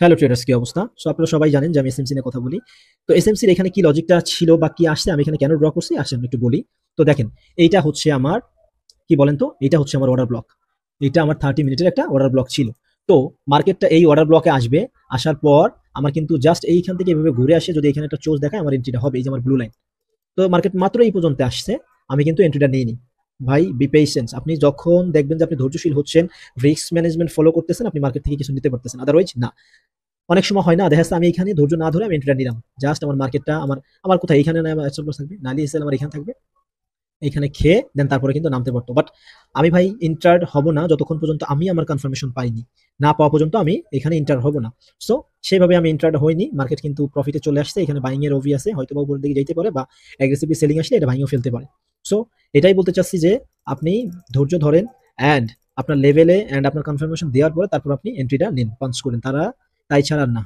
Hello traders, কি অবস্থা? So আপনারা সবাই জানেন যে আমি এসএমসি নিয়ে কথা বলি। তো এসএমসির এখানে কি লজিকটা ছিল বা কি আসছে, আমি এখানে কেন ড্র করছি আসলে আমি একটু বলি। তো দেখেন, এইটা হচ্ছে আমার, কি বলেন তো, এইটা হচ্ছে আমার অর্ডার ব্লক। এটা আমার 30 মিনিটের একটা অর্ডার ব্লক ছিল। তো মার্কেটটা এই অর্ডার ব্লকে আসবে, আসার পর আমার কিন্তু জাস্ট এইখান থেকে এভাবে ঘুরে আসে, যদি এখানে একটা চোজ দেখায় আমার এন্ট্রিটা হবে, এই যে আমার ব্লু লাইন। তো মার্কেট মাত্র এই পর্যন্ত আসছে, আমি কিন্তু এন্ট্রিটা নিইনি। ভাই, বি পেশেন্স। আপনি যখন দেখবেন যে আপনি ধৈর্যশীল হচ্ছেন, রিস্ক ম্যানেজমেন্ট ফলো করতেছেন, আপনি মার্কেট থেকে কিছু নিতে পারতেছেন, আদারওয়াইজ না। অনেক সময় হয় না, দেখা যাচ্ছে আমি এখানে ধৈর্য না ধরে আমি এন্ট্রিটা নিলাম, জাস্ট আমার মার্কেটটা আমার আমার কোথায় এখানে না আমার স্টপ লস থাকবে, নালি এসএল আমার এখানে থাকবে, এখানে খেয়ে দেন তারপরে কিন্তু নামতে পারতো। বাট আমি ভাই ইন্টার্ড হব না যতক্ষণ পর্যন্ত আমি আমার কনফার্মেশন পাইনি। না পাওয়া পর্যন্ত আমি এখানে ইন্টার হব না। সো সেভাবে আমি ইন্টার্ড হইনি, মার্কেট কিন্তু প্রফিটে চলে আসছে, এখানে বাইং এর ওভি আছে, হয়তো বা উপরের দিকে যেতে পারে বা অ্যাগ্রেসিভলি সেলিং আসলে এটা ভাঙিয়ে ফেলতে পারে। সো এটাই বলতে চাচ্ছি যে আপনি ধৈর্য ধরেন, অ্যান্ড আপনার লেভেলে অ্যান্ড আপনার কনফার্মেশন দেওয়ার পরে তারপর আপনি এন্ট্রিটা নিন, পাঞ্চ করেন, তারা তাই ছাড়া আর না।